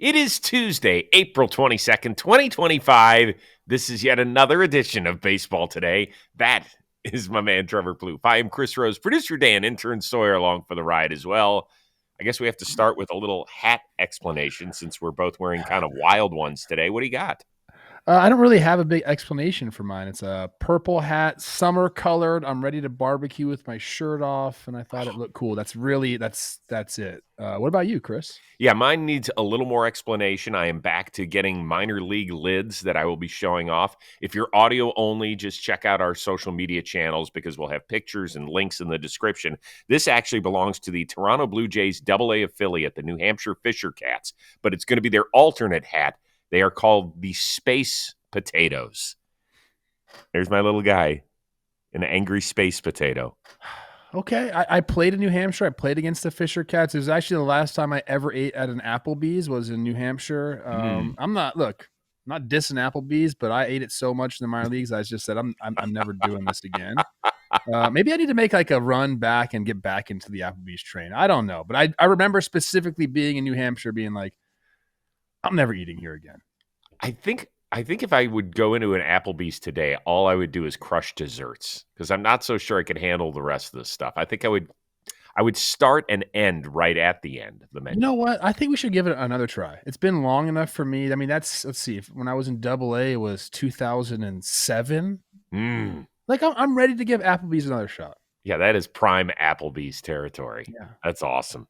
It is Tuesday, April 22nd, 2025. This is yet another edition of Baseball Today. That is my man, Trevor Plouffe. I am Chris Rose, producer Dan, intern Sawyer along for the ride as well. I guess we have to start with a little hat explanation since we're both wearing kind of wild ones today. What do you got? I don't really have a big explanation for mine. It's a purple hat, summer colored. I'm ready to barbecue with my shirt off, and I thought it looked cool. That's it. What about you, Chris? Yeah, mine needs a little more explanation. I am back to getting minor league lids that I will be showing off. If you're audio only, just check out our social media channels because we'll have pictures and links in the description. This actually belongs to the Toronto Blue Jays AA affiliate, the New Hampshire Fisher Cats, but it's going to be their alternate hat. They are called the Space Potatoes. There's my little guy, an angry space potato. Okay, I played in New Hampshire. I played against the Fisher Cats. It was actually the last time I ever ate at an Applebee's was in New Hampshire. I'm not dissing Applebee's, but I ate it so much in the minor leagues. I just said I'm never doing this again. Maybe I need to make like a run back and get back into the Applebee's train. I don't know, but I remember specifically being in New Hampshire, being like, I'm never eating here again. I think if I would go into an Applebee's today, all I would do is crush desserts because I'm not so sure I could handle the rest of the stuff. I think I would start and end right at the end of the menu. You know what? I think we should give it another try. It's been long enough for me. I mean, let's see. When I was in AA, it was 2007. Like I'm ready to give Applebee's another shot. Yeah, that is prime Applebee's territory. Yeah. That's awesome.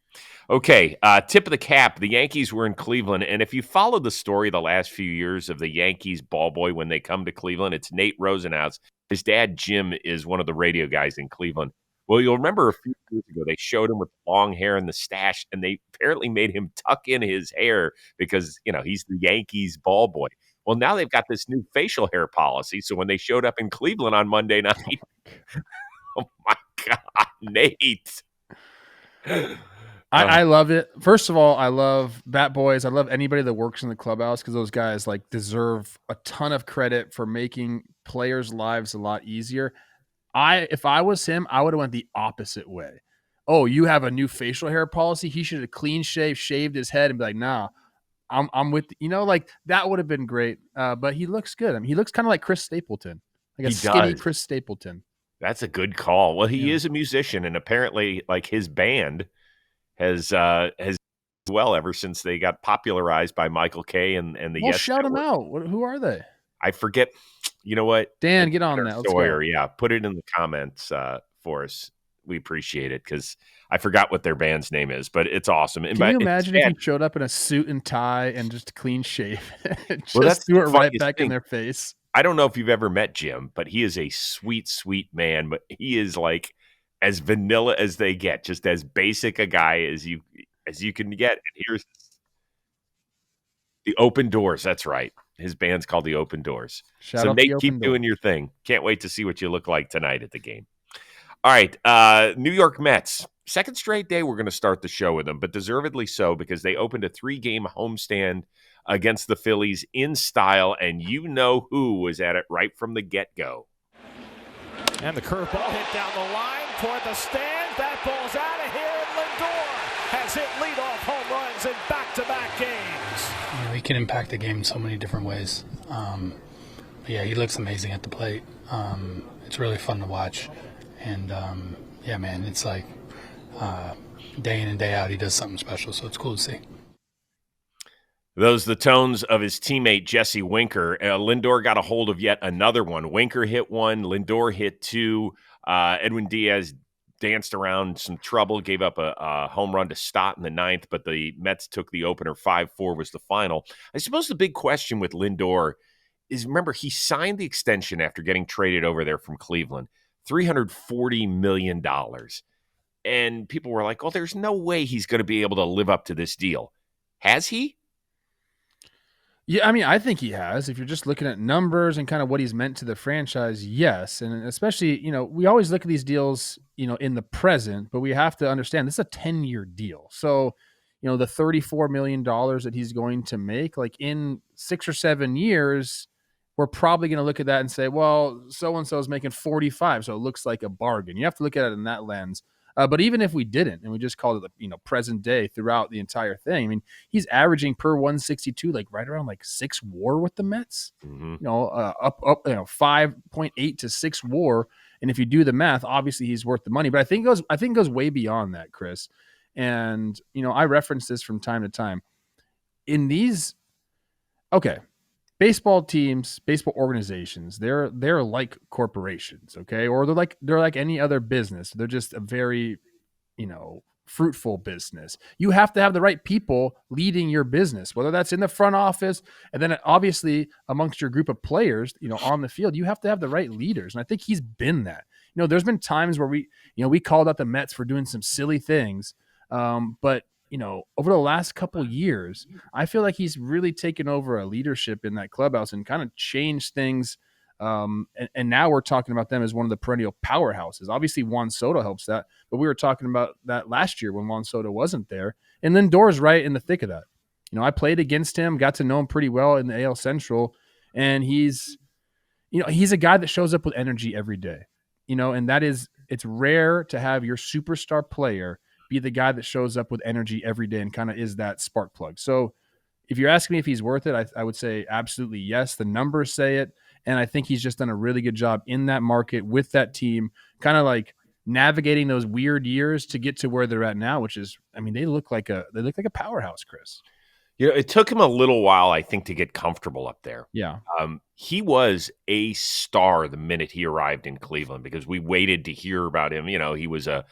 Okay, tip of the cap. The Yankees were in Cleveland, and if you followed the story the last few years of the Yankees ball boy when they come to Cleveland, it's Nate Rosenhaus. His dad, Jim, is one of the radio guys in Cleveland. Well, you'll remember a few years ago, they showed him with long hair and the stash, and they apparently made him tuck in his hair because, he's the Yankees ball boy. Well, now they've got this new facial hair policy, so when they showed up in Cleveland on Monday night, oh my God, Nate. I love it. First of all, I love Bat Boys. I love anybody that works in the clubhouse because those guys deserve a ton of credit for making players' lives a lot easier. If I was him, I would have went the opposite way. Oh, you have a new facial hair policy? He should have clean shaved his head and be like, nah, I'm with that would have been great. But he looks good. I mean, he looks kind of like Chris Stapleton, like skinny Chris Stapleton. That's a good call. Well, he is a musician, and apparently, his band has well ever since they got popularized by Michael Kay and the Yes. Shout them out. Who are they? I forget. You know what? Dan, get on that. Sawyer, yeah, put it in the comments for us. We appreciate it because I forgot what their band's name is, but it's awesome. Can you imagine if he showed up in a suit and tie and just clean shave? That's threw it right back in their face. I don't know if you've ever met Jim, but he is a sweet, sweet man. But he is as vanilla as they get, just as basic a guy as you can get. And here's the Open Doors. That's right. His band's called the Open Doors. So Nate, keep doing your thing. Can't wait to see what you look like tonight at the game. All right, New York Mets. Second straight day we're going to start the show with them, but deservedly so because they opened a 3-game homestand against the Phillies in style, and you know who was at it right from the get-go. And the curveball hit down the line toward the stands. That ball's out of here, and Lindor has hit leadoff home runs in back-to-back games. He can impact the game in so many different ways. Yeah, he looks amazing at the plate. It's really fun to watch. And, yeah, man, it's like day in and day out he does something special, so it's cool to see. Those the tones of his teammate Jesse Winker. Lindor got a hold of yet another one. Winker hit one. Lindor hit two. Edwin Diaz danced around some trouble, gave up a home run to Stott in the ninth, but the Mets took the opener. 5-4 was the final. I suppose the big question with Lindor is, remember, he signed the extension after getting traded over there from Cleveland. $340 million. And people were like, oh, there's no way he's going to be able to live up to this deal. Has he? Yeah, I mean, I think he has. If you're just looking at numbers and kind of what he's meant to the franchise, yes. And especially, we always look at these deals, in the present, but we have to understand this is a 10-year deal. So, the $34 million that he's going to make, in 6 or 7 years, we're probably going to look at that and say, well, so-and-so is making 45, so it looks like a bargain. You have to look at it in that lens. But even if we didn't, and we just called it, present day throughout the entire thing, I mean, he's averaging per 162, like right around like 6 WAR with the Mets. Up 5.8 to 6 WAR. And if you do the math, obviously he's worth the money. But I think it goes way beyond that, Chris. And I reference this from time to time. In these, baseball teams, baseball organizations, they're like corporations, okay? Or they're like any other business. They're just a very, fruitful business. You have to have the right people leading your business, whether that's in the front office and then obviously amongst your group of players, on the field. You have to have the right leaders. And I think he's been that. There's been times where we called out the Mets for doing some silly things. But over the last couple years, I feel like he's really taken over a leadership in that clubhouse and kind of changed things. And now we're talking about them as one of the perennial powerhouses. Obviously, Juan Soto helps that, but we were talking about that last year when Juan Soto wasn't there. And Lindor's right in the thick of that. I played against him, got to know him pretty well in the AL Central, and he's a guy that shows up with energy every day. And it's rare to have your superstar player be the guy that shows up with energy every day and kind of is that spark plug. So if you're asking me if he's worth it, I would say absolutely yes. The numbers say it. And I think he's just done a really good job in that market with that team, kind of like navigating those weird years to get to where they're at now, which is, they look like a powerhouse, Chris. It took him a little while, I think, to get comfortable up there. Yeah. He was a star the minute he arrived in Cleveland because we waited to hear about him. He was a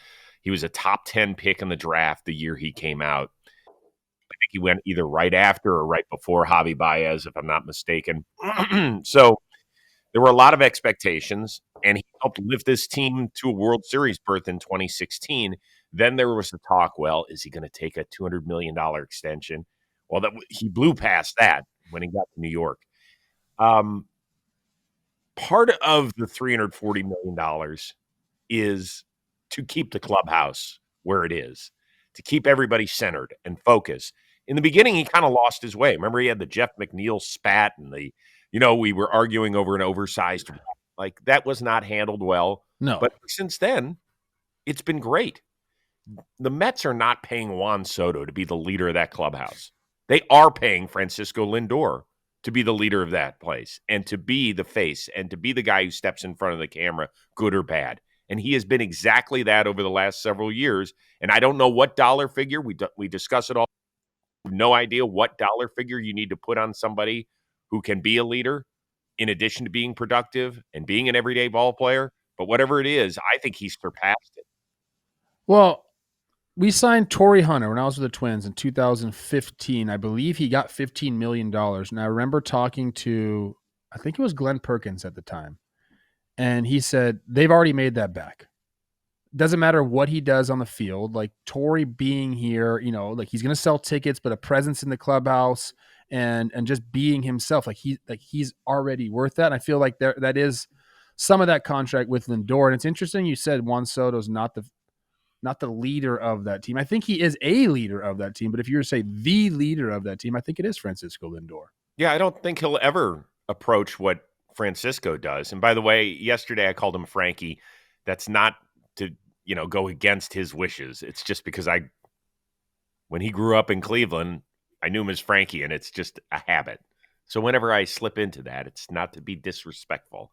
top 10 pick in the draft the year he came out. I think he went either right after or right before Javi Baez, if I'm not mistaken. So there were a lot of expectations, and he helped lift this team to a World Series berth in 2016. Then there was the talk, well, is he going to take a $200 million extension? Well, he blew past that when he got to New York. Part of the $340 million is to keep the clubhouse where it is, to keep everybody centered and focused. In the beginning, he kind of lost his way. Remember, he had the Jeff McNeil spat and we were arguing over an oversized, like that was not handled well. No. But since then, it's been great. The Mets are not paying Juan Soto to be the leader of that clubhouse. They are paying Francisco Lindor to be the leader of that place and to be the face and to be the guy who steps in front of the camera, good or bad. And he has been exactly that over the last several years. And I don't know what dollar figure. We discuss it all. No idea what dollar figure you need to put on somebody who can be a leader in addition to being productive and being an everyday ball player. But whatever it is, I think he's surpassed it. Well, we signed Torrey Hunter when I was with the Twins in 2015. I believe he got $15 million. And I remember talking to, I think it was Glenn Perkins at the time. And he said, they've already made that back. Doesn't matter what he does on the field. Like Torrey being here, like he's going to sell tickets, but a presence in the clubhouse and just being himself, he's already worth that. And I feel like that is some of that contract with Lindor. And it's interesting you said Juan Soto's not the leader of that team. I think he is a leader of that team, but if you were to say the leader of that team, I think it is Francisco Lindor. Yeah, I don't think he'll ever approach what Francisco does. And by the way, yesterday I called him Frankie. That's not to, go against his wishes. It's just because when he grew up in Cleveland, I knew him as Frankie, and it's just a habit. So whenever I slip into that, it's not to be disrespectful.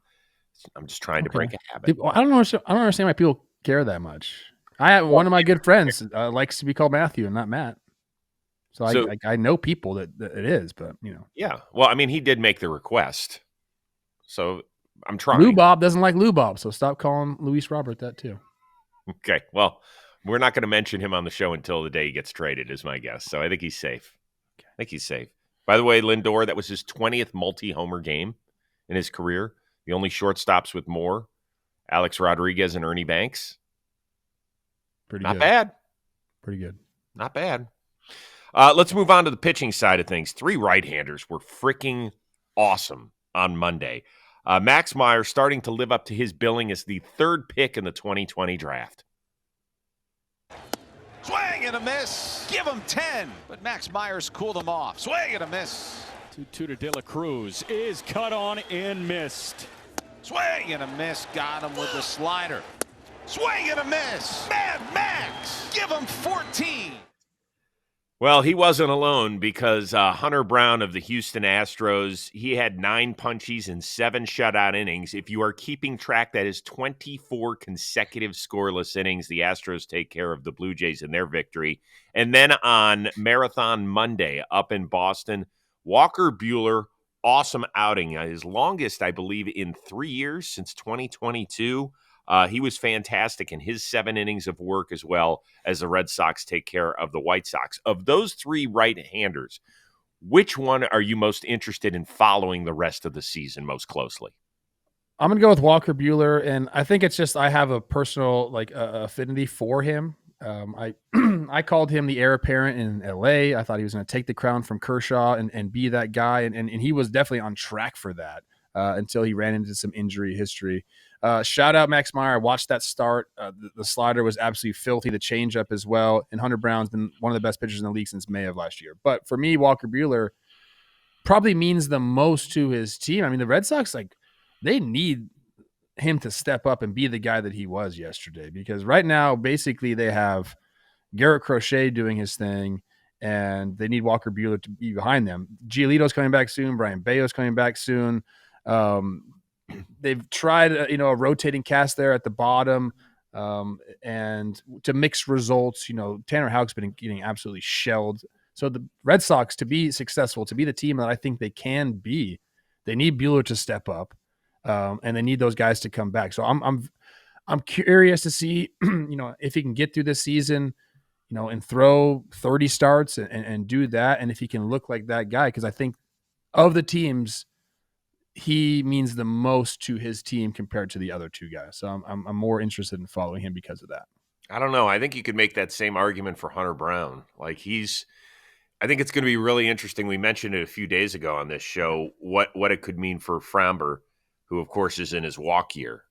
I'm just trying to break a habit. I don't understand why people care that much. One of my good friends likes to be called Matthew and not Matt. So I know people that it is, but Yeah. Well, he did make the request. So I'm trying. Lou Bob doesn't like Lou Bob, so stop calling Luis Robert that too. Okay. Well, we're not going to mention him on the show until the day he gets traded, is my guess. So I think he's safe. By the way, Lindor, that was his 20th multi-homer game in his career. The only shortstops with more, Alex Rodriguez and Ernie Banks. Not bad. Pretty good. Not bad. Let's move on to the pitching side of things. 3 right-handers were freaking awesome on Monday. Max Meyer starting to live up to his billing as the 3rd pick in the 2020 draft. Swing and a miss. Give him 10. But Max Myers cooled him off. Swing and a miss. 2-2 to De La Cruz. Is cut on and missed. Swing and a miss. Got him with the slider. Swing and a miss. Mad Max. Give him 14. Well, he wasn't alone because Hunter Brown of the Houston Astros, he had 9 punchies and 7 shutout innings. If you are keeping track, that is 24 consecutive scoreless innings. The Astros take care of the Blue Jays in their victory. And then on Marathon Monday up in Boston, Walker Buehler, awesome outing. His longest, I believe, in 3 years since 2022. He was fantastic in his 7 innings of work as well as the Red Sox take care of the White Sox. Of those 3 right-handers, which one are you most interested in following the rest of the season most closely? I'm going to go with Walker Buehler, and I think it's just I have a personal affinity for him. I called him the heir apparent in LA. I thought he was going to take the crown from Kershaw and be that guy, and he was definitely on track for that until he ran into some injury history. Shout out Max Meyer. I watched that start. The slider was absolutely filthy. The changeup as well. And Hunter Brown's been one of the best pitchers in the league since May of last year. But for me, Walker Buehler probably means the most to his team. I mean, the Red Sox, they need him to step up and be the guy that he was yesterday. Because right now, basically, they have Garrett Crochet doing his thing, and they need Walker Buehler to be behind them. Giolito's coming back soon. Brian Bayo's coming back soon. They've tried, a rotating cast there at the bottom, and to mix results. Tanner Houck's been getting absolutely shelled. So the Red Sox, to be successful, to be the team that I think they can be, they need Buehler to step up, and they need those guys to come back. So I'm curious to see, if he can get through this season, and throw 30 starts and do that, and if he can look like that guy, because I think of the teams, he means the most to his team compared to the other 2 guys. So I'm more interested in following him because of that. I don't know. I think you could make that same argument for Hunter Brown. I think it's going to be really interesting. We mentioned it a few days ago on this show, what it could mean for Framber, who of course is in his walk year.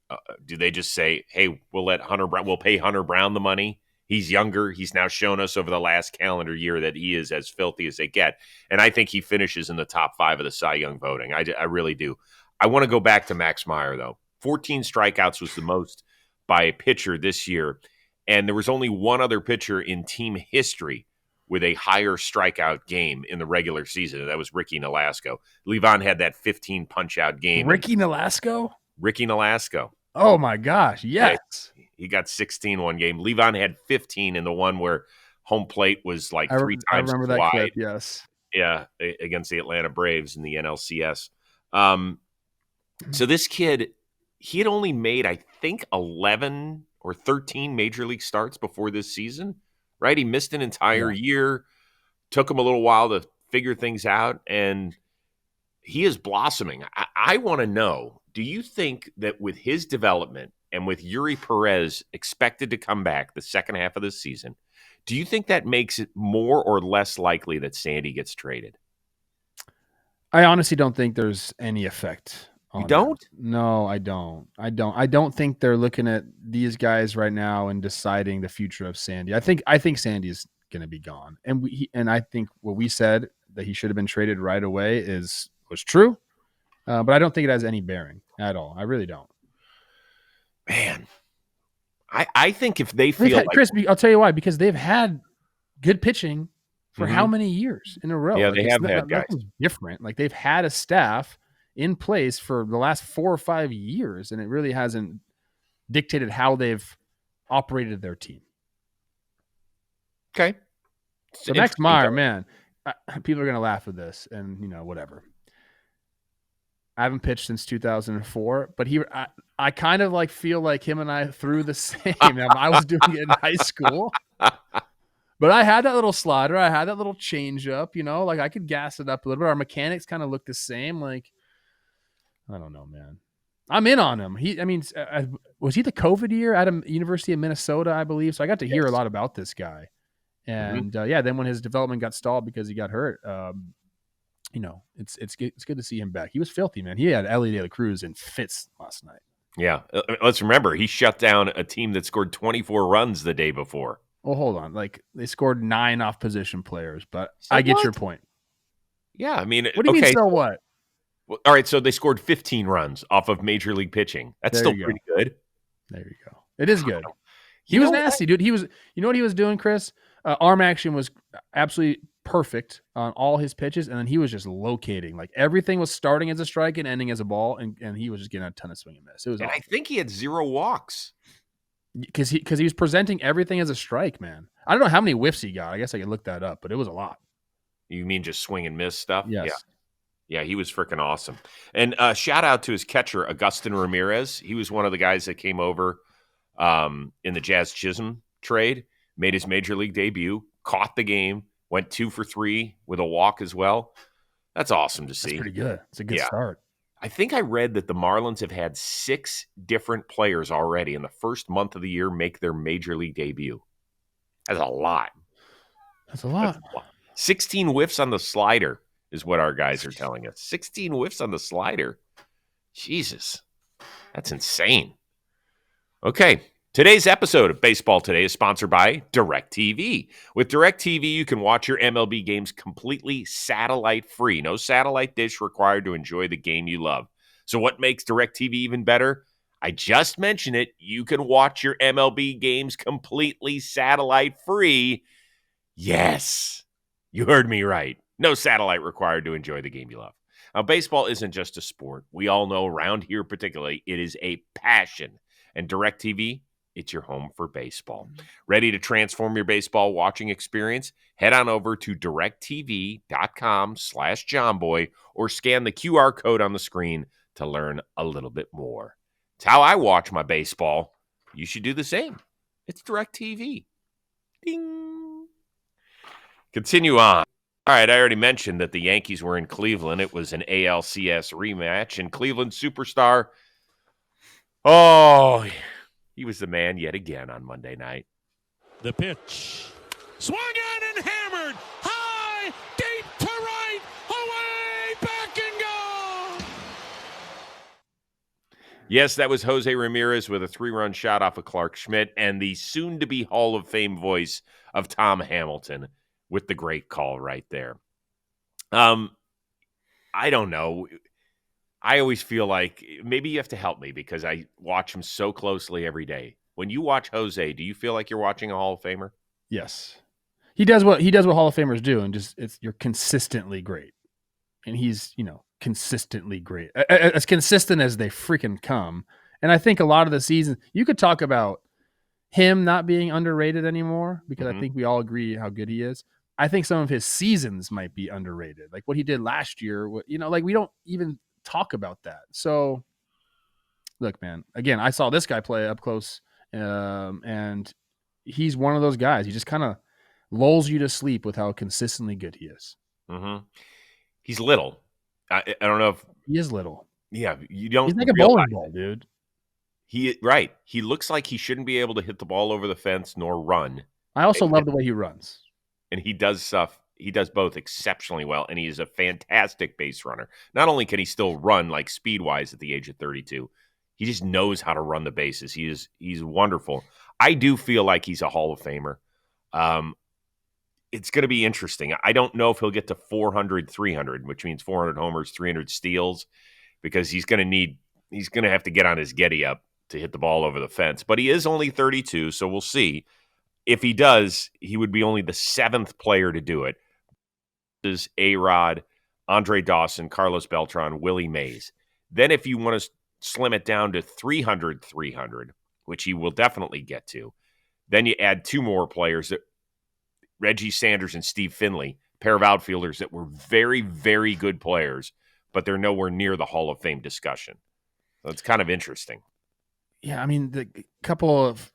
Do they just say, hey, we'll pay Hunter Brown the money? He's younger. He's now shown us over the last calendar year that he is as filthy as they get. And I think he finishes in the top 5 of the Cy Young voting. I really do. I want to go back to Max Meyer, though. 14 strikeouts was the most by a pitcher this year. And there was only one other pitcher in team history with a higher strikeout game in the regular season, and that was Ricky Nolasco. Levon had that 15 punch-out game. Ricky Nolasco? Ricky Nolasco. Oh, my gosh, yes. He got 16 one game. Levon had 15 in the one where home plate was 3 times I remember that wide. clip, yes. Yeah, against the Atlanta Braves in the NLCS. So this kid, he had only made, I think, 11 or 13 major league starts before this season, right? He missed an entire year. Took him a little while to figure things out, and he is blossoming. I want to know, do you think that with his development and with Yuri Perez expected to come back the second half of the season, do you think that makes it more or less likely that Sandy gets traded? I honestly don't think there's any effect. You don't? No, I don't. I don't think they're looking at these guys right now and deciding the future of Sandy. I think Sandy is going to be gone, and I think what we said that he should have been traded right away was true, but I don't think it has any bearing at all. I really don't. Man, I think if they feel Chris, I'll tell you why, because they've had good pitching for how many years in a row? Yeah, they have had guys. Different. They've had a staff in place for the last 4 or 5 years, and it really hasn't dictated how they've operated their team. Okay. So Max Meyer, man, people are going to laugh at this, and whatever. I haven't pitched since 2004, but I kind of feel like him and I threw the same. I was doing it in high school, but I had that little slider. I had that little change up, I could gas it up a little bit. Our mechanics kind of look the same. I don't know, man. I'm in on him. Was he the COVID year at University of Minnesota, I believe? So I got to hear a lot about this guy. And then when his development got stalled because he got hurt, it's good to see him back. He was filthy, man. He had Ellie De La Cruz in fits last night. Yeah. Let's remember, he shut down a team that scored 24 runs the day before. Well, hold on. They scored 9 off position players, but so I get your point. Yeah. I mean, what do you mean, so what? Well, all right. So they scored 15 runs off of major league pitching. That's still pretty good. There you go. It is good. He You was know nasty, dude. You know what he was doing, Chris? Arm action was absolutely perfect on all his pitches, and then he was just locating. Like everything was starting as a strike and ending as a ball, and he was just getting a ton of swing and miss. It was And I awesome. think he had 0 walks. Because he was presenting everything as a strike, man. I don't know how many whiffs he got. I guess I could look that up, but it was a lot. You mean just swing and miss stuff? Yes. Yeah. Yeah, he was freaking awesome. And shout out to his catcher, Agustin Ramirez. He was one of the guys that came over in the Jazz Chisholm trade, made his major league debut, caught the game, went 2 for 3 with a walk as well. That's awesome to see. That's pretty good. It's a good start. I think I read that the Marlins have had 6 different players already in the first month of the year make their major league debut. That's a lot. That's a lot. 16 whiffs on the slider is what our guys are telling us. 16 whiffs on the slider. Jesus. That's insane. Okay. Today's episode of Baseball Today is sponsored by DirecTV. With DirecTV, you can watch your MLB games completely satellite-free. No satellite dish required to enjoy the game you love. So what makes DirecTV even better? I just mentioned it. You can watch your MLB games completely satellite-free. Yes. You heard me right. No satellite required to enjoy the game you love. Now, baseball isn't just a sport. We all know around here particularly, it is a passion. And DirecTV, it's your home for baseball. Ready to transform your baseball watching experience? Head on over to directtv.com/johnboy or scan the QR code on the screen to learn a little bit more. It's how I watch my baseball. You should do the same. It's DirecTV. Ding. Continue on. All right, I already mentioned that the Yankees were in Cleveland. It was an ALCS rematch, and Cleveland superstar, he was the man yet again on Monday night. The pitch. Swung at and hammered. High, deep to right. Away, back and go. Yes, that was Jose Ramirez with a 3-run shot off of Clark Schmidt and the soon-to-be Hall of Fame voice of Tom Hamilton with the great call right there. I don't know. I always feel like maybe you have to help me because I watch him so closely every day. When you watch Jose, do you feel like you're watching a Hall of Famer? Yes. He does what Hall of Famers do, and you're consistently great. And he's, consistently great. As consistent as they freaking come. And I think a lot of the season, you could talk about him not being underrated anymore because I think we all agree how good he is. I think some of his seasons might be underrated. Like what he did last year, we don't even talk about that. So look, man, again, I saw this guy play up close and he's one of those guys. He just kind of lulls you to sleep with how consistently good he is. Mm-hmm. He's little. I don't know if he is little. Yeah, you don't. He's like a bowling ball, dude. He looks like he shouldn't be able to hit the ball over the fence nor run. I also love the way he runs. And he does stuff. He does both exceptionally well, and he is a fantastic base runner. Not only can he still run like speed-wise at the age of 32, he just knows how to run the bases. He's wonderful. I do feel like he's a Hall of Famer. It's going to be interesting. I don't know if he'll get to 400, 300, which means 400 homers, 300 steals, because he's going to have to get on his getty up to hit the ball over the fence. But he is only 32, so we'll see. If he does, he would be only the 7th player to do it. This is A-Rod, Andre Dawson, Carlos Beltran, Willie Mays. Then if you want to slim it down to 300, which he will definitely get to, then you add 2 more players, Reggie Sanders and Steve Finley, pair of outfielders that were very, very good players, but they're nowhere near the Hall of Fame discussion. So it's kind of interesting. Yeah, I mean, the couple of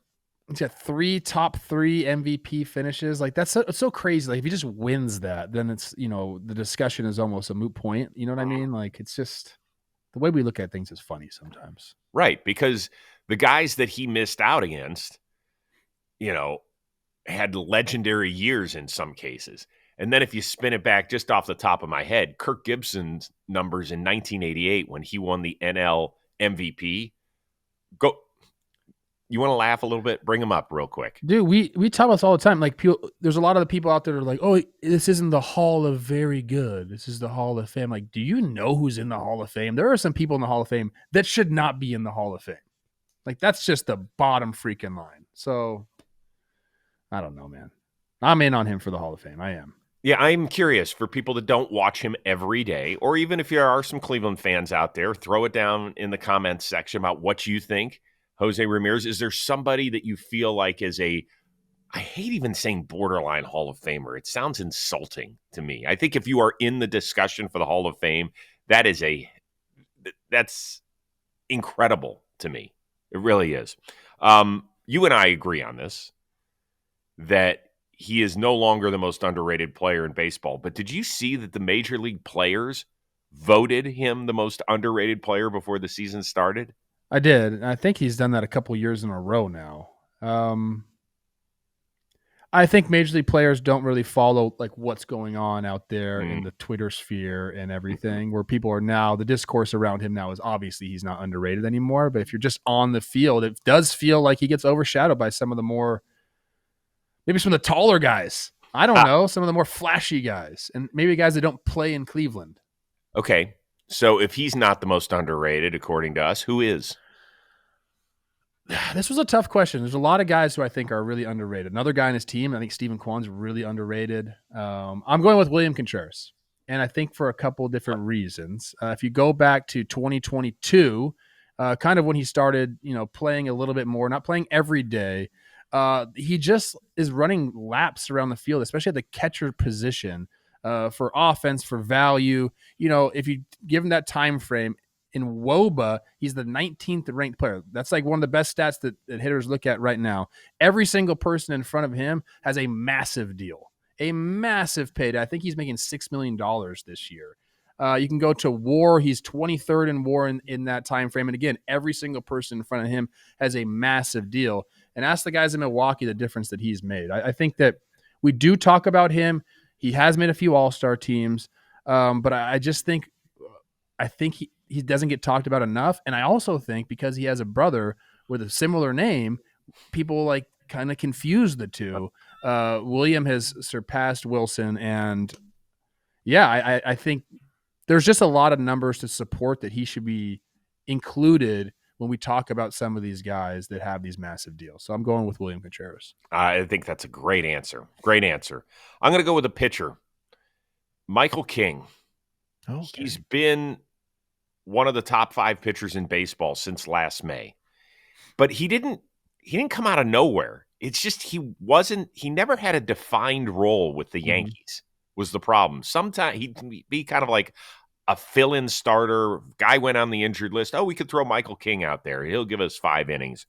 top 3 MVP finishes, like it's so crazy. Like if he just wins that, then it's the discussion is almost a moot point. You know what I mean? Like it's just the way we look at things is funny sometimes, right? Because the guys that he missed out against, had legendary years in some cases. And then if you spin it back just off the top of my head, Kirk Gibson's numbers in 1988 when he won the NL MVP. Go. You want to laugh a little bit? Bring them up real quick. Dude, we talk about this all the time. Like, there's a lot of the people out there that are like, oh, this isn't the Hall of Very Good. This is the Hall of Fame. Like, do you know who's in the Hall of Fame? There are some people in the Hall of Fame that should not be in the Hall of Fame. Like, that's just the bottom freaking line. So, I don't know, man. I'm in on him for the Hall of Fame. I am. Yeah, I'm curious for people that don't watch him every day, or even if there are some Cleveland fans out there, throw it down in the comments section about what you think. Jose Ramirez, is there somebody that you feel like is I hate even saying borderline Hall of Famer. It sounds insulting to me. I think if you are in the discussion for the Hall of Fame, that's incredible to me. It really is. You and I agree on this, that he is no longer the most underrated player in baseball. But did you see that the major league players voted him the most underrated player before the season started? I did. I think he's done that a couple years in a row now. I think major league players don't really follow like what's going on out there in the Twitter sphere and everything, where people are now, the discourse around him now is obviously he's not underrated anymore. But if you're just on the field, it does feel like he gets overshadowed by some of the more, maybe some of the taller guys. I don't know, some of the more flashy guys, and maybe guys that don't play in Cleveland. Okay. So if he's not the most underrated, according to us, who is? This was a tough question. There's a lot of guys who I think are really underrated. Another guy in his team, I think Steven Kwan's really underrated. I'm going with William Contreras, and I think for a couple of different reasons. If you go back to 2022, kind of when he started, playing a little bit more, not playing every day, he just is running laps around the field, especially at the catcher position, for offense, for value. If you give him that time frame, in WOBA, he's the 19th ranked player. That's like one of the best stats that hitters look at right now. Every single person in front of him has a massive deal, a massive payday. I think he's making $6 million this year. You can go to WAR. He's 23rd in WAR in that time frame. And again, every single person in front of him has a massive deal. And ask the guys in Milwaukee the difference that he's made. I think that we do talk about him. He has made a few all-star teams. But I think he doesn't get talked about enough. And I also think because he has a brother with a similar name, people like kind of confuse the two. William has surpassed Wilson. And yeah, I think there's just a lot of numbers to support that he should be included when we talk about some of these guys that have these massive deals. So I'm going with William Contreras. I think that's a great answer. Great answer. I'm going to go with a pitcher, Michael King. Okay. He's been one of the top 5 pitchers in baseball since last May. But he didn't come out of nowhere. It's just he never had a defined role with the Yankees was the problem. Sometimes he'd be kind of like a fill-in starter. Guy went on the injured list. Oh, we could throw Michael King out there. He'll give us 5 innings.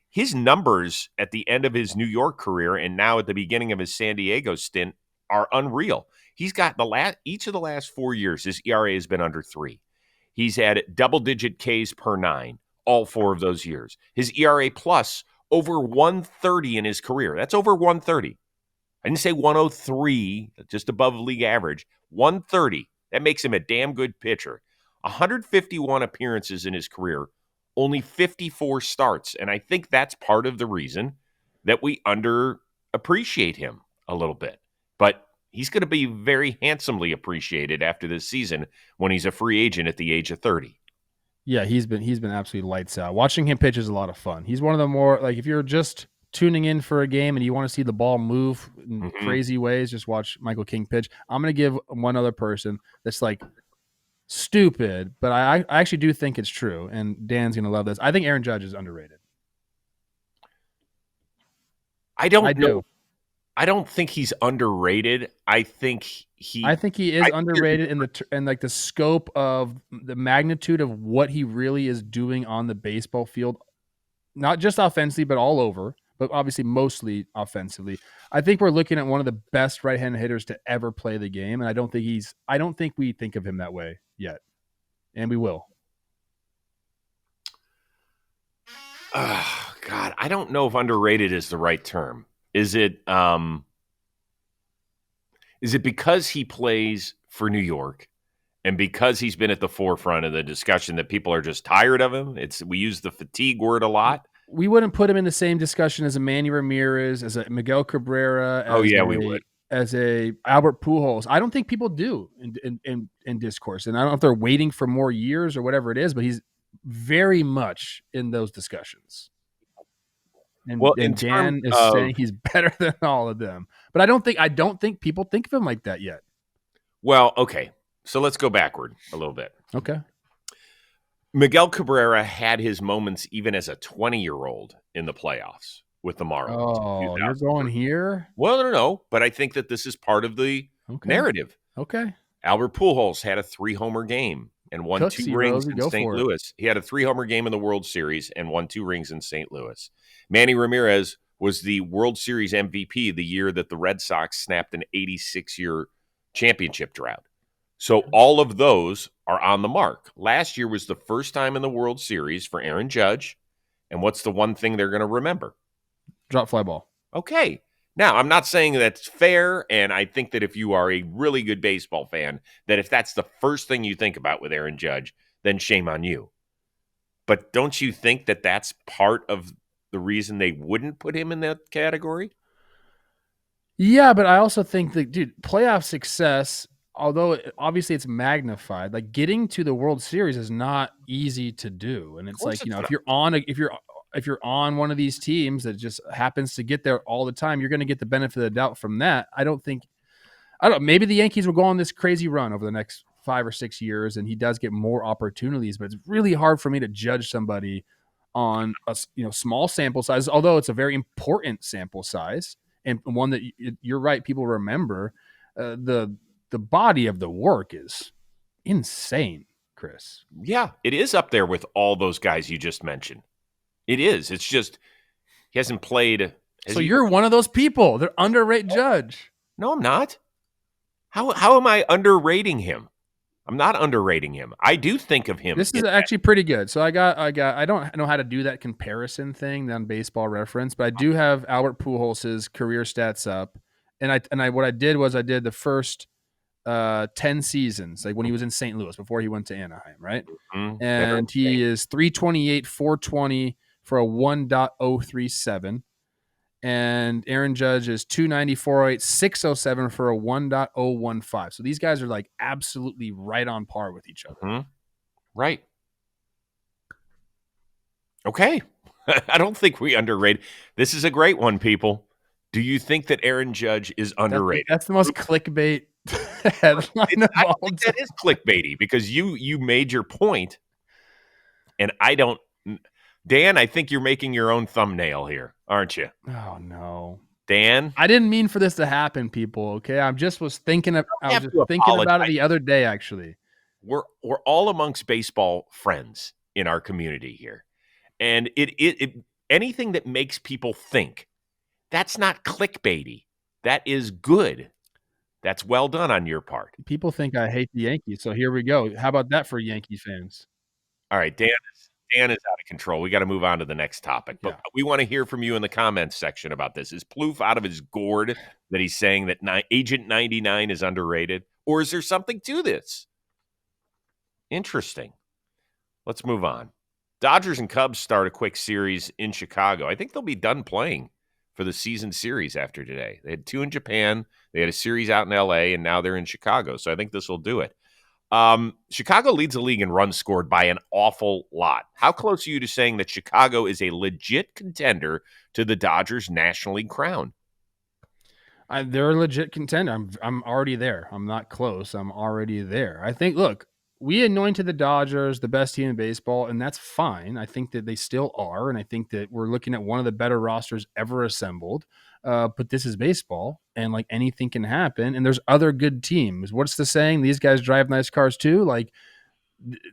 His numbers at the end of his New York career and now at the beginning of his San Diego stint are unreal. He's got each of the last 4 years, his ERA has been under 3. He's had double-digit Ks per 9 all 4 of those years. His ERA plus over 130 in his career. That's over 130. I didn't say 103, just above league average. 130. That makes him a damn good pitcher. 151 appearances in his career, only 54 starts. And I think that's part of the reason that we underappreciate him a little bit. But he's going to be very handsomely appreciated after this season when he's a free agent at the age of 30. Yeah, he's been absolutely lights out. Watching him pitch is a lot of fun. He's one of the more, like, if you're just tuning in for a game and you want to see the ball move in crazy ways, just watch Michael King pitch. I'm going to give one other person that's like stupid, but I actually do think it's true, and Dan's going to love this. I think Aaron Judge is underrated. I don't know. I don't think he's underrated. I think he is underrated in like the scope of the magnitude of what he really is doing on the baseball field, not just offensively, but all over, but obviously mostly offensively. I think we're looking at one of the best right-handed hitters to ever play the game. And I don't think we think of him that way yet. And we will. God, I don't know if underrated is the right term. Is it because he plays for New York and because he's been at the forefront of the discussion that people are just tired of him? We use the fatigue word a lot. We wouldn't put him in the same discussion as a Manny Ramirez, as a Miguel Cabrera. We would. As a Albert Pujols. I don't think people do in discourse. And I don't know if they're waiting for more years or whatever it is, but very much in those discussions. Well, in And terms Dan is of saying he's better than all of them. But I don't think people think of him like that yet. well, okay. So let's go backward a little bit. Okay. Miguel Cabrera had his moments even as a 20-year-old in the playoffs with the Marlins. Oh, you're going here? Well, no, but I think that this is part of the narrative. Okay. Albert Pujols had a 3-homer game and won Cooksy, 2 rings Rosie, in go St. for it. Louis. He had a 3-homer game in the World Series and won 2 rings in St. Louis. Manny Ramirez was the World Series MVP the year that the Red Sox snapped an 86-year championship drought. So all of those are on the mark. Last year was the first time in the World Series for Aaron Judge. And what's the one thing they're going to remember? Drop fly ball. Okay. Now, I'm not saying that's fair, and I think that if you are a really good baseball fan, that if that's the first thing you think about with Aaron Judge, then shame on you. But don't you think that that's part of the reason they wouldn't put him in that category? Yeah, but I also think that, dude, playoff success, although obviously it's magnified, like getting to the World Series is not easy to do. And it's like, if you're on one of these teams that just happens to get there all the time, you're going to get the benefit of the doubt from that. Maybe the Yankees will go on this crazy run over the next 5 or 6 years and he does get more opportunities, but it's really hard for me to judge somebody on a small sample size, although it's a very important sample size and one that you're right, people remember. The body of the work is insane, Chris. Yeah, it is up there with all those guys you just mentioned. It is. It's just he hasn't played. So you're one of those people. They're underrate Judge. No, I'm not. How am I underrating him? I'm not underrating him. I do think of him. This is actually pretty good. So I don't know how to do that comparison thing on Baseball Reference, but I do have Albert Pujols' career stats up. And what I did was I did the first 10 seasons, like when he was in St. Louis before he went to Anaheim, right? Mm-hmm. And he is 328, 420 for a 1.037. And Aaron Judge is 290, 408, 607 for a 1.015. So these guys are like absolutely right on par with each other. Mm-hmm. Right. Okay. I don't think we underrate. This is a great one, people. Do you think that Aaron Judge is underrated? That's the most clickbait headline of all time. That is clickbaity because you made your point, and I don't. Dan, I think you're making your own thumbnail here, aren't you? Oh no, Dan. I didn't mean for this to happen, people. Okay, I was just thinking about it the other day. Actually, we're all amongst baseball friends in our community here, and it anything that makes people think, that's not clickbaity. That is good. That's well done on your part. People think I hate the Yankees, so here we go. How about that for Yankee fans? All right, Dan is out of control. We got to move on to the next topic. But we want to hear from you in the comments section about this. Is Plouffe out of his gourd that he's saying that Agent 99 is underrated? Or is there something to this? Interesting. Let's move on. Dodgers and Cubs start a quick series in Chicago. I think they'll be done playing for the season series after today. They had 2 in Japan. They had a series out in L.A., and now they're in Chicago. So I think this will do it. Chicago leads the league in runs scored by an awful lot. How close are you to saying that Chicago is a legit contender to the Dodgers National League crown? They're a legit contender. I'm already there. I'm not close. I'm already there. I think, look, we anointed the Dodgers the best team in baseball, and that's fine. I think that they still are, and I think that we're looking at one of the better rosters ever assembled. But this is baseball, and like anything can happen. And there's other good teams. What's the saying? These guys drive nice cars too. Like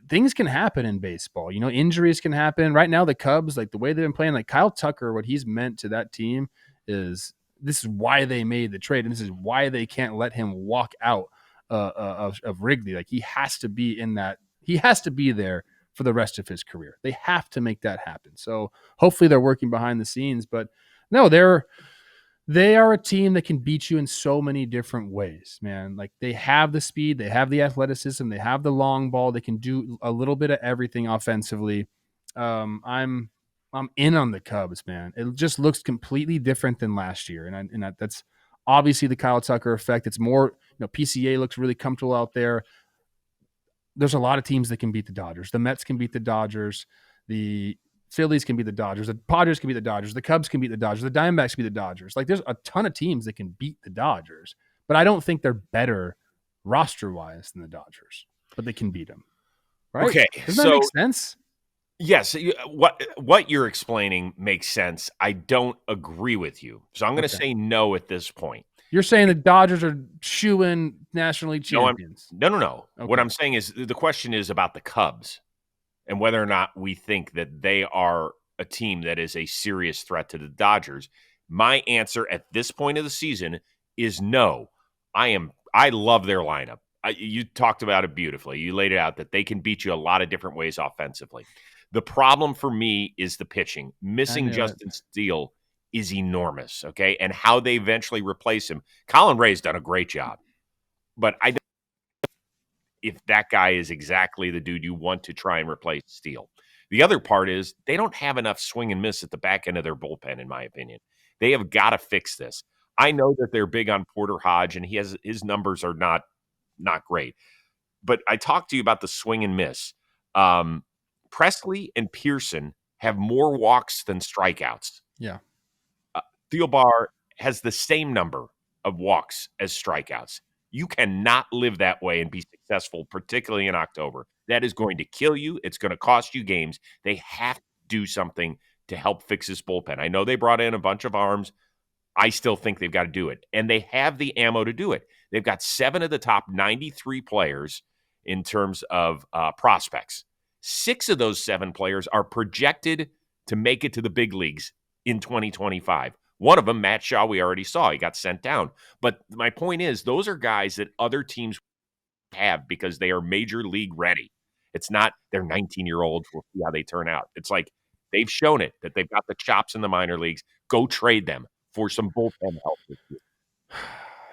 things can happen in baseball. Injuries can happen. Right now, the Cubs, like the way they've been playing, like Kyle Tucker, what he's meant to that team is this is why they made the trade, and this is why they can't let him walk out of Wrigley. Like he has to be in that. He has to be there for the rest of his career. They have to make that happen. So hopefully they're working behind the scenes. But no, they are a team that can beat you in so many different ways, man. Like they have the speed, they have the athleticism, they have the long ball. They can do a little bit of everything offensively. I'm in on the Cubs, man. It just looks completely different than last year, and that's obviously the Kyle Tucker effect. It's more, PCA looks really comfortable out there. there's a lot of teams that can beat the Dodgers. The Mets can beat the Dodgers. The Phillies can beat the Dodgers. The Padres can beat the Dodgers. The Cubs can beat the Dodgers. The Diamondbacks can beat the Dodgers. Like, there's a ton of teams that can beat the Dodgers, but I don't think they're better roster-wise than the Dodgers, but they can beat them. Right? Okay, Doesn't that make sense? Yes, what you're explaining makes sense. I don't agree with you, so I'm going to say no at this point. You're saying the Dodgers are shoo-in National League champions? No. Okay. What I'm saying is the question is about the Cubs and whether or not we think that they are a team that is a serious threat to the Dodgers. My answer at this point of the season is no. I love their lineup. You talked about it beautifully. You laid it out that they can beat you a lot of different ways offensively. The problem for me is the pitching. Missing Justin Steele is enormous, okay? And how they eventually replace him. Colin Ray's done a great job. But I don't know if that guy is exactly the dude you want to try and replace Steele. The other part is they don't have enough swing and miss at the back end of their bullpen, in my opinion. They have got to fix this. I know that they're big on Porter Hodge, and his numbers are not great. But I talked to you about the swing and miss. Presley and Pearson have more walks than strikeouts. Yeah. Thielbar has the same number of walks as strikeouts. You cannot live that way and be successful, particularly in October. That is going to kill you. It's going to cost you games. They have to do something to help fix this bullpen. I know they brought in a bunch of arms. I still think they've got to do it. And they have the ammo to do it. They've got 7 of the top 93 players in terms of prospects. 6 of those 7 players are projected to make it to the big leagues in 2025. One of them, Matt Shaw, we already saw. He got sent down. But my point is, those are guys that other teams have because they are major league ready. It's not they're 19-year-olds. We'll see how they turn out. It's like they've shown it that they've got the chops in the minor leagues. Go trade them for some bullpen help this year.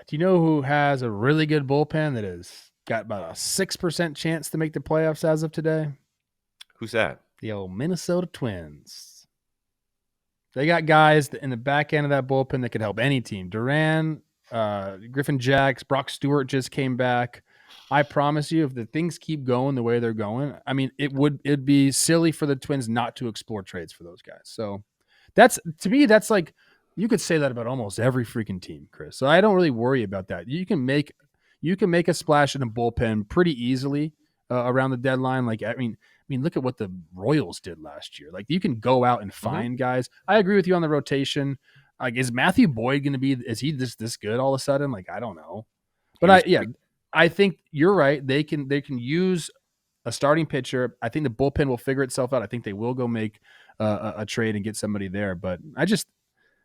Do you know who has a really good bullpen that has got about a 6% chance to make the playoffs as of today? Who's that? The old Minnesota Twins. They got guys in the back end of that bullpen that could help any team. Duran, Griffin Jacks, Brock Stewart just came back. I promise you, if the things keep going the way they're going, I mean, it'd be silly for the Twins not to explore trades for those guys. So to me, that's like, you could say that about almost every freaking team, Chris. So I don't really worry about that. You can make a splash in a bullpen pretty easily around the deadline. Like, I mean, look at what the Royals did last year. Like, you can go out and find guys. I agree with you on the rotation. Like, is Matthew Boyd going to be? Is he this good all of a sudden? Like, I don't know. But I think you're right. They can use a starting pitcher. I think the bullpen will figure itself out. I think they will go make a trade and get somebody there. But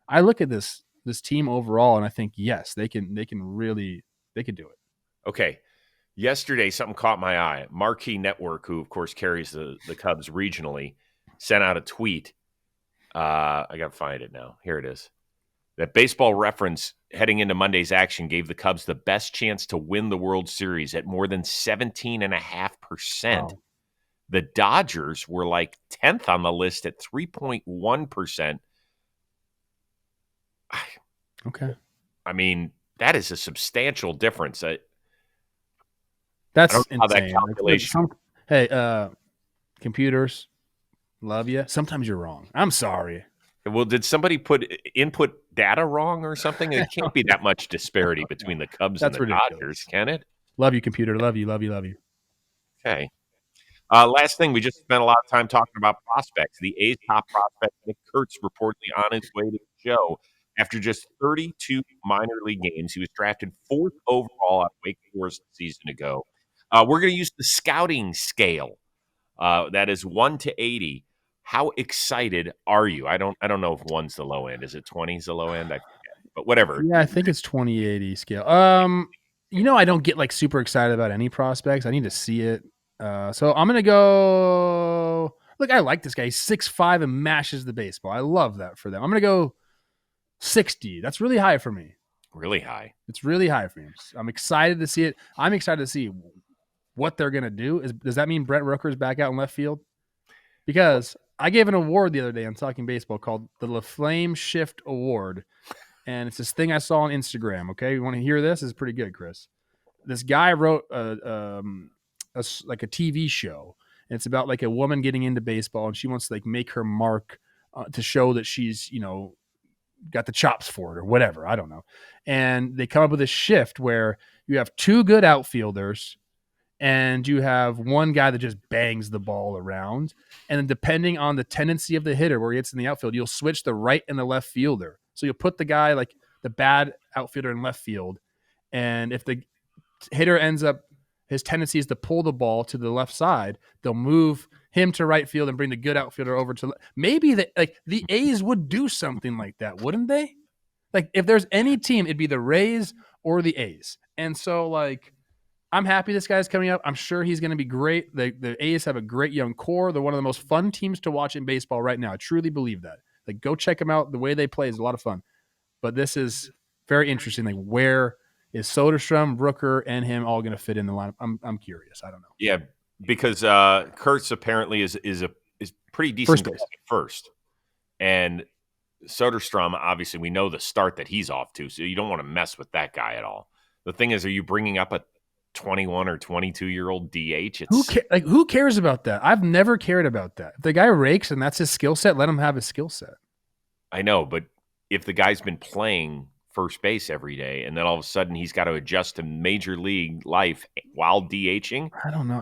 I look at this team overall, and I think yes, they can do it. Okay. Yesterday, something caught my eye. Marquee Network, who, of course, carries the Cubs regionally, sent out a tweet. I got to find it now. Here it is. That Baseball Reference, heading into Monday's action, gave the Cubs the best chance to win the World Series at more than 17.5%. Wow. The Dodgers were like 10th on the list at 3.1%. Okay. I mean, that is a substantial difference. That's insane. How that calculation. Hey, computers, love you. Sometimes you're wrong. I'm sorry. Well, did somebody input data wrong or something? It can't be that much disparity between the Cubs and the Dodgers, can it? Love you, computer. Love you, love you, love you. Okay. Last thing, we just spent a lot of time talking about prospects. The A's top prospect, Nick Kurtz, reportedly on his way to the show. After just 32 minor league games, he was drafted 4th overall out of Wake Forest a season ago. We're going to use the scouting scale. That is 1 to 80. How excited are you? I don't know if 1's the low end. Is it 20 is the low end? I forget. But whatever. Yeah, I think it's 20-80 scale. I don't get like super excited about any prospects. I need to see it. So I'm going to go. Look, I like this guy. He's 6'5" and mashes the baseball. I love that for them. I'm going to go 60. That's really high for me. Really high. It's really high for me. I'm excited to see it. I'm excited to see what they're going to do. Does that mean Brent Rooker's back out in left field? Because I gave an award the other day on Talking Baseball called the LaFlame Shift Award. And it's this thing I saw on Instagram. Okay. You want to hear this? It's pretty good, Chris. This guy wrote like a TV show. And it's about like a woman getting into baseball, and she wants to like make her mark to show that she's, got the chops for it or whatever. I don't know. And they come up with a shift where you have two good outfielders and you have one guy that just bangs the ball around. And then depending on the tendency of the hitter where he hits in the outfield, you'll switch the right and the left fielder. So you'll put the guy like the bad outfielder in left field. And if the hitter ends up, his tendency is to pull the ball to the left side, they'll move him to right field and bring the good outfielder over to maybe the A's would do something like that, wouldn't they? Like if there's any team, it'd be the Rays or the A's. And so like I'm happy this guy's coming up. I'm sure he's going to be great. The A's have a great young core. They're one of the most fun teams to watch in baseball right now. I truly believe that. Like go check them out. The way they play is a lot of fun. But this is very interesting. Like where is Soderstrom, Brooker, and him all going to fit in the lineup? I'm curious. I don't know. Yeah, because Kurtz apparently is pretty decent first, and Soderstrom, obviously, we know the start that he's off to, so you don't want to mess with that guy at all. The thing is, are you bringing up a 21 or 22-year-old DH? Who cares about that? I've never cared about that. If the guy rakes and that's his skill set, let him have his skill set. I know, but if the guy's been playing first base every day, and then all of a sudden he's got to adjust to major league life while DHing. I don't know.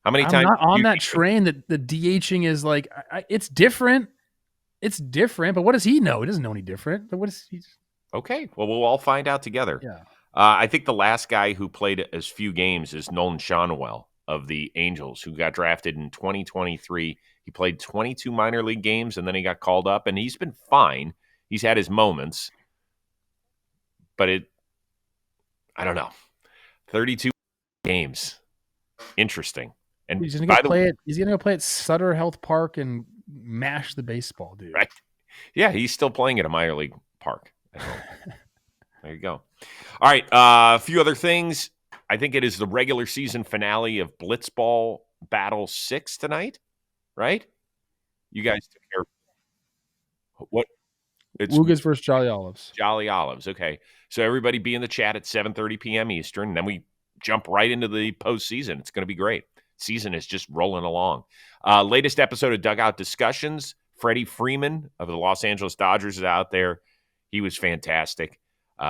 How many times? I'm not on that train that the DHing is like, it's different. It's different, but what does he know? He doesn't know any different. But what is he? Okay. Well, we'll all find out together. Yeah. I think the last guy who played as few games is Nolan Schanuel of the Angels, who got drafted in 2023. He played 22 minor league games, and then he got called up, and he's been fine. He's had his moments. But I don't know. 32 games. Interesting. And he's going to go play at Sutter Health Park and mash the baseball, dude. Right. Yeah, he's still playing at a minor league park. There you go. All right, a few other things. I think it is the regular season finale of Blitzball Battle 6 tonight, right? You guys took care of what? It's Wugas versus Jolly Olives. Jolly Olives. Okay. So everybody be in the chat at 7:30 p.m. Eastern. And then we jump right into the postseason. It's going to be great. Season is just rolling along. Latest episode of Dugout Discussions. Freddie Freeman of the Los Angeles Dodgers is out there. He was fantastic.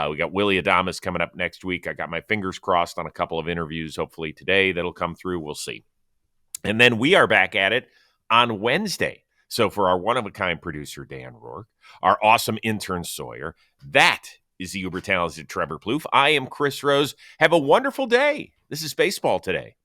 We got Willie Adames coming up next week. I got my fingers crossed on a couple of interviews, hopefully today, that'll come through. We'll see. And then we are back at it on Wednesday. So for our one-of-a-kind producer, Dan Rourke, our awesome intern, Sawyer, that is the uber-talented Trevor Plouffe. I am Chris Rose. Have a wonderful day. This is Baseball Today.